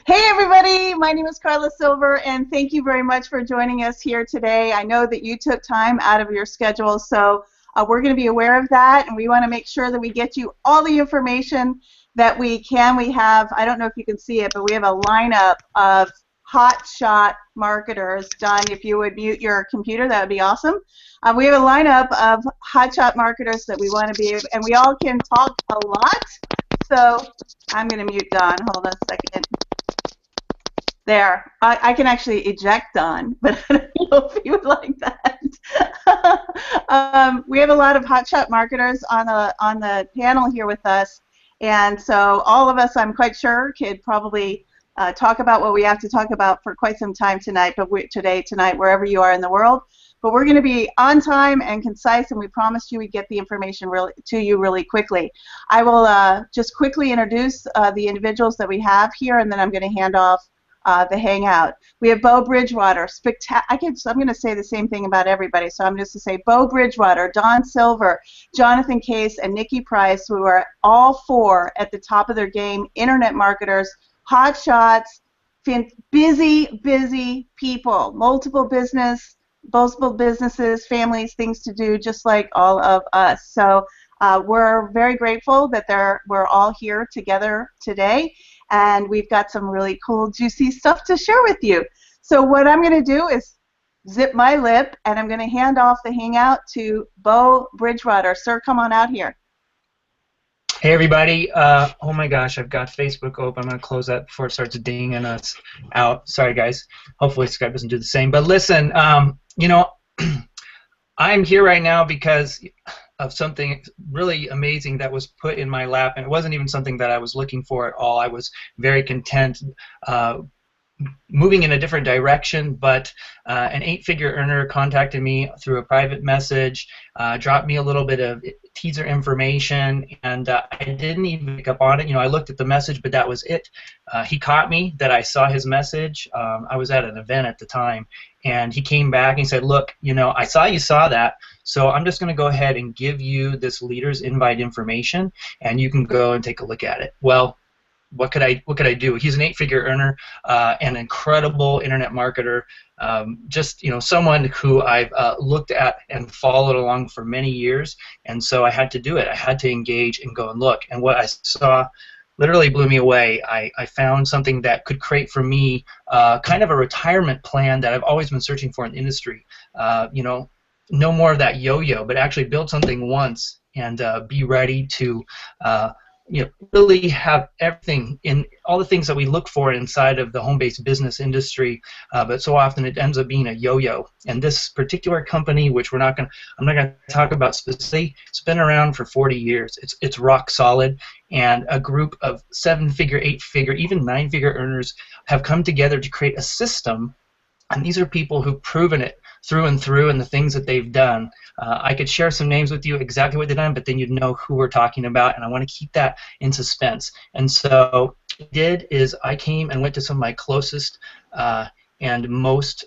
Hey everybody, my name is Karla Silver and thank you very much for joining us here today. I know that you took time out of your schedule, so we're going to be aware of that, and we want to make sure that we get you all the information that we can. We have, I don't know if you can see it, but we have a lineup of hotshot marketers. John, if you would mute your computer, that would be awesome. We have a lineup of hotshot marketers that we want to be, and we all can talk a lot, so I'm going to mute Don. Hold on a second. There, I can actually eject Don, but I don't know if you would like that. We have a lot of hotshot marketers on the panel here with us, and so all of us, I'm quite sure, could probably talk about what we have to talk about for quite some time tonight, but tonight, wherever you are in the world. But we're going to be on time and concise, and we promised you we'd get the information to you really quickly. I will just quickly introduce the individuals that we have here, and then I'm going to hand off the hangout. We have Beau Bridgewater. I'm going to say the same thing about everybody, so I'm just to say Beau Bridgewater, Don Silver, Jonathan Case, and Nicky Price, who are all four at the top of their game, internet marketers, hot shots, busy people, multiple businesses, families, things to do, just like all of us. So we're very grateful that we're all here together today, and we've got some really cool, juicy stuff to share with you. So what I'm going to do is zip my lip, and I'm going to hand off the hangout to Beau Bridgewater. Sir, come on out here. Hey everybody, oh my gosh, I've got Facebook open. I'm going to close that before it starts dinging us out. Sorry guys, hopefully Skype doesn't do the same. But listen, you know, I'm here right now because of something really amazing that was put in my lap, and it wasn't even something that I was looking for at all. I was very content moving in a different direction, but an 8-figure earner contacted me through a private message, dropped me a little bit of teaser information, and I didn't even pick up on it. You know, I looked at the message, but that was it. He caught me that I saw his message. I was at an event at the time, and he came back and he said, look, you know, I saw you saw that, so I'm just going to go ahead and give you this leader's invite information, and you can go and take a look at it. Well, what could I do? He's an 8-figure earner, an incredible internet marketer, just, you know, someone who I've looked at and followed along for many years, and so I had to do it. I had to engage and go and look, and what I saw literally blew me away. I found something that could create for me kind of a retirement plan that I've always been searching for in the industry. You know, no more of that yo-yo, but actually build something once and be ready to you know, really have everything in all the things that we look for inside of the home-based business industry, but so often it ends up being a yo-yo. And this particular company, which I'm not going to talk about specifically, it's been around for 40 years. It's rock solid, and a group of 7-figure, 8-figure, even 9-figure earners have come together to create a system. And these are people who've proven it through and through and the things that they've done. I could share some names with you, exactly what they've done, but then you'd know who we're talking about, and I want to keep that in suspense. And so what I did is I came and went to some of my closest and most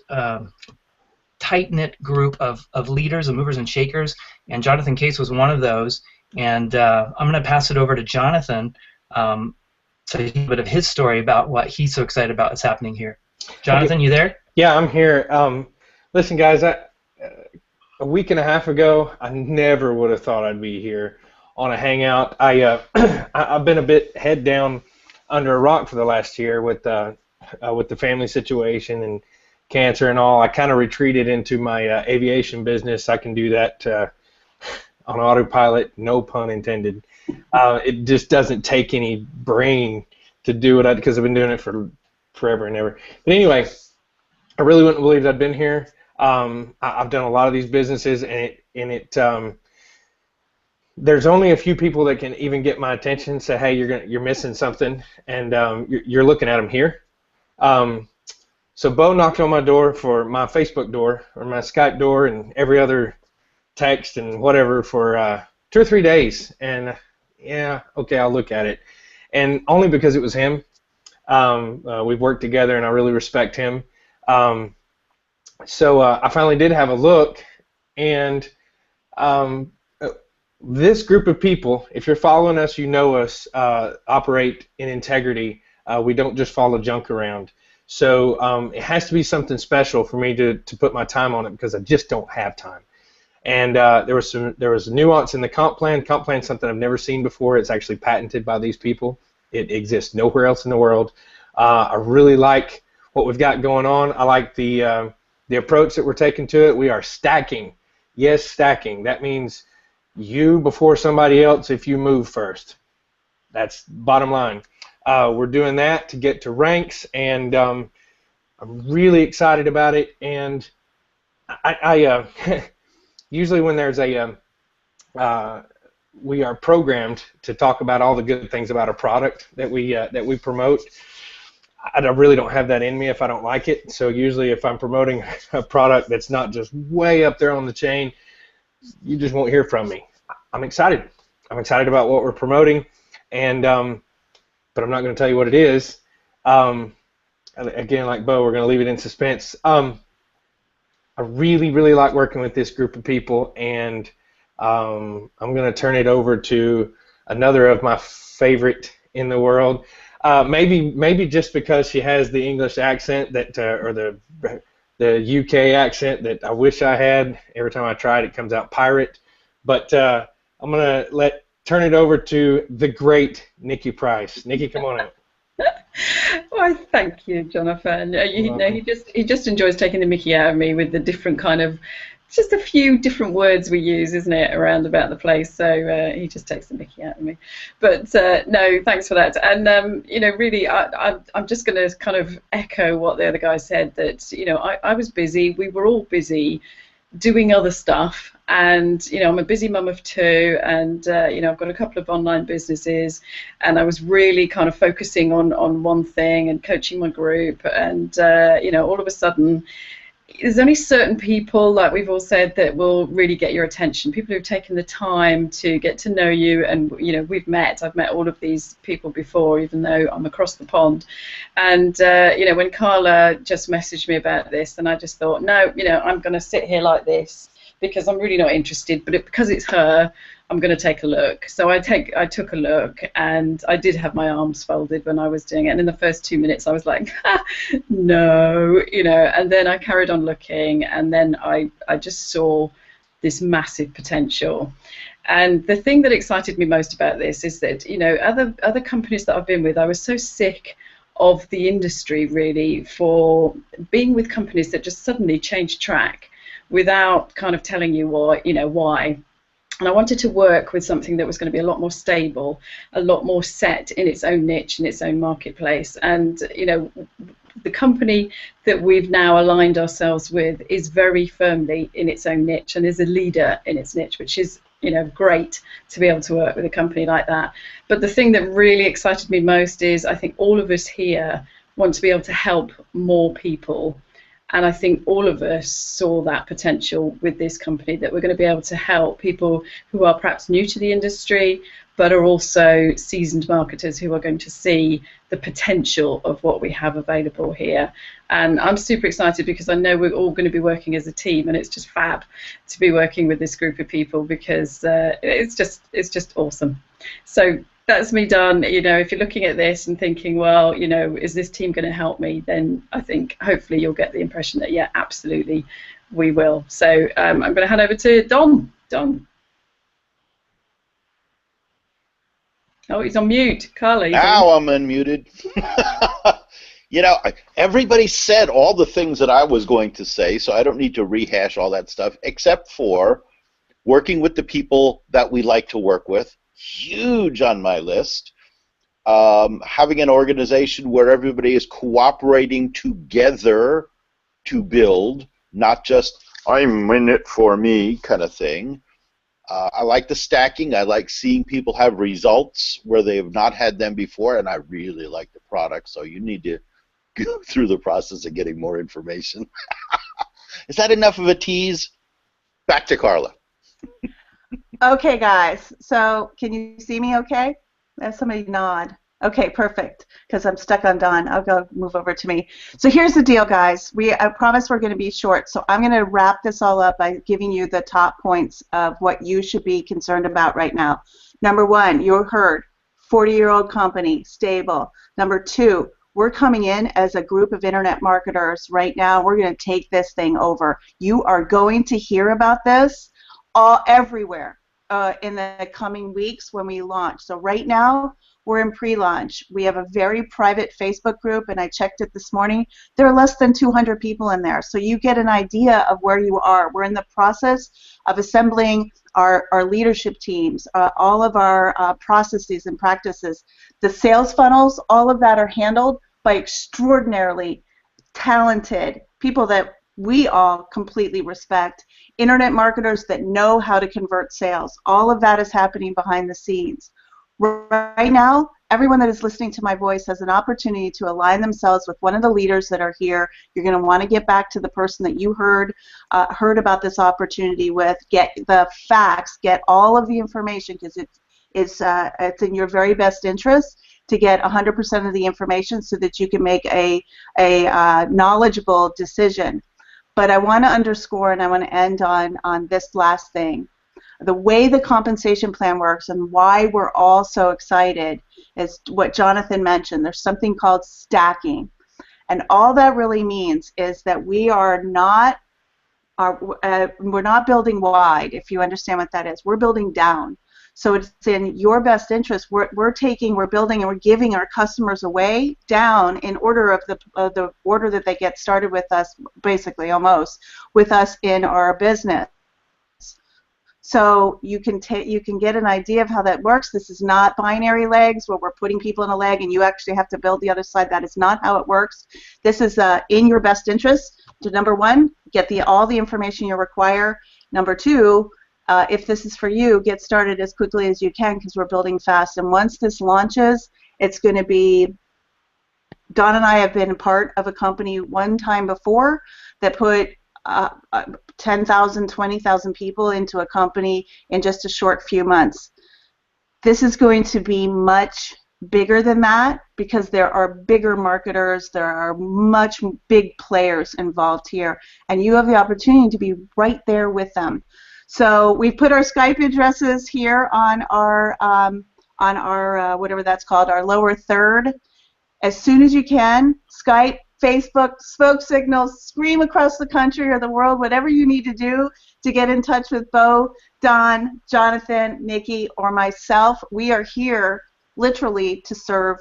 tight-knit group of leaders and movers and shakers, and Jonathan Case was one of those. And I'm going to pass it over to Jonathan so he can a bit of his story about what he's so excited about that's happening here. Jonathan, you there? Yeah, I'm here. Listen, guys, a week and a half ago, I never would have thought I'd be here on a hangout. I've been a bit head down under a rock for the last year with the family situation and cancer and all. I kind of retreated into my aviation business. I can do that on autopilot, no pun intended. It just doesn't take any brain to do it because I've been doing it for forever and ever. But anyway, I really wouldn't believe I'd been here. I've done a lot of these businesses, and there's only a few people that can even get my attention. Say, hey, you're missing something, and you're looking at them here. So Beau knocked on my door, for my Facebook door or my Skype door, and every other text and whatever for 2 or 3 days, and yeah, okay, I'll look at it, and only because it was him. We've worked together, and I really respect him. So I finally did have a look, and this group of people, if you're following us, you know us, operate in integrity. We don't just follow junk around. So it has to be something special for me to put my time on it, because I just don't have time. And there was nuance in the comp plan. Comp plan is something I've never seen before. It's actually patented by these people. It exists nowhere else in the world. I really like what we've got going on. I like the approach that we're taking to it. We are stacking. Yes, stacking. That means you before somebody else if you move first. That's bottom line. We're doing that to get to ranks, and I'm really excited about it. And I usually when there's we are programmed to talk about all the good things about a product that we promote. I really don't have that in me if I don't like it. So usually if I'm promoting a product that's not just way up there on the chain, you just won't hear from me. I'm excited. I'm excited about what we're promoting, and but I'm not going to tell you what it is. Again, like Beau, we're going to leave it in suspense. I really, really like working with this group of people, and I'm going to turn it over to another of my favorite in the world. Maybe just because she has the English accent that, or the UK accent that I wish I had. Every time I try it, it comes out pirate. But I'm going to turn it over to the great Nicky Price. Nicky, come on out. Well, thank you, Jonathan. He just enjoys taking the mickey out of me with the different kind of, just a few different words we use, isn't it, around about the place. So he just takes the mickey out of me. But no, thanks for that. And really, I'm just going to kind of echo what the other guy said. That I was busy. We were all busy doing other stuff, and I'm a busy mum of two, and I've got a couple of online businesses, and I was really kind of focusing on one thing and coaching my group, and all of a sudden there's only certain people, like we've all said, that will really get your attention. People who've taken the time to get to know you, and I've met all of these people before, even though I'm across the pond. And when Karla just messaged me about this, and I just thought, no, I'm going to sit here like this because I'm really not interested, but because it's her, I'm going to take a look. So I took a look, and I did have my arms folded when I was doing it. And in the first 2 minutes, I was like, no, and then I carried on looking, and then I just saw this massive potential. And the thing that excited me most about this is that, other companies that I've been with, I was so sick of the industry, really, for being with companies that just suddenly change track without kind of telling you why. And I wanted to work with something that was going to be a lot more stable, a lot more set in its own niche, in its own marketplace. And, the company that we've now aligned ourselves with is very firmly in its own niche and is a leader in its niche, which is, great to be able to work with a company like that. But the thing that really excited me most is I think all of us here want to be able to help more people. And I think all of us saw that potential with this company, that we're going to be able to help people who are perhaps new to the industry, but are also seasoned marketers who are going to see the potential of what we have available here. And I'm super excited because I know we're all going to be working as a team, and it's just fab to be working with this group of people, because it's just awesome. So that's me done. If you're looking at this and thinking, well, is this team going to help me? Then I think hopefully you'll get the impression that, yeah, absolutely, we will. So I'm going to hand over to Don. Don. Oh, he's on mute. Karla. Now I'm unmuted. Everybody said all the things that I was going to say, so I don't need to rehash all that stuff, except for working with the people that we like to work with. Huge on my list. Having an organization where everybody is cooperating together to build, not just I'm in it for me kind of thing. I like the stacking. I like seeing people have results where they have not had them before, and I really like the product, so you need to go through the process of getting more information. Is that enough of a tease? Back to Karla. Okay, guys. So can you see me okay? Have somebody nod. Okay, perfect, because I'm stuck on Don. I'll go move over to me. So here's the deal, guys. I promise we're going to be short, so I'm going to wrap this all up by giving you the top points of what you should be concerned about right now. Number one, you heard 40-year-old company, stable. Number 2, we're coming in as a group of internet marketers right now. We're going to take this thing over. You are going to hear about this everywhere in the coming weeks when we launch. So right now, we're in pre-launch. We have a very private Facebook group, and I checked it this morning. There are less than 200 people in there, so you get an idea of where you are. We're in the process of assembling our leadership teams, all of our processes and practices. The sales funnels, all of that are handled by extraordinarily talented people that we all completely respect, internet marketers that know how to convert sales. All of that is happening behind the scenes. Right now, everyone that is listening to my voice has an opportunity to align themselves with one of the leaders that are here. You're going to want to get back to the person that you heard about this opportunity with, get the facts, get all of the information, because it's in your very best interest to get 100% of the information so that you can make a knowledgeable decision. But I want to underscore, and I want to end on this last thing. The way the compensation plan works and why we're all so excited is what Jonathan mentioned. There's something called stacking. And all that really means is that we are not we're not building wide, if you understand what that is. We're building down. So it's in your best interest. We're building, and we're giving our customers away down in order of the order that they get started with us, basically almost, with us in our business. So you can get an idea of how that works. This is not binary legs where we're putting people in a leg and you actually have to build the other side. That is not how it works. This is in your best interest to, number 1, get all the information you require. Number 2, if this is for you, get started as quickly as you can, because we're building fast. And once this launches, it's going to be, Don and I have been part of a company one time before that put 10,000, 20,000 people into a company in just a short few months. This is going to be much bigger than that, because there are bigger marketers, there are much big players involved here, and you have the opportunity to be right there with them. So we've put our Skype addresses here on our whatever that's called, our lower third. As soon as you can, Skype, Facebook, smoke signals, scream across the country or the world, whatever you need to do to get in touch with Beau, Don, Jonathan, Nikki, or myself. We are here literally to serve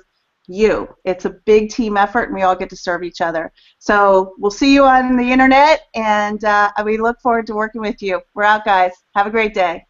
you. It's a big team effort, and we all get to serve each other. So we'll see you on the internet, and we look forward to working with you. We're out, guys. Have a great day.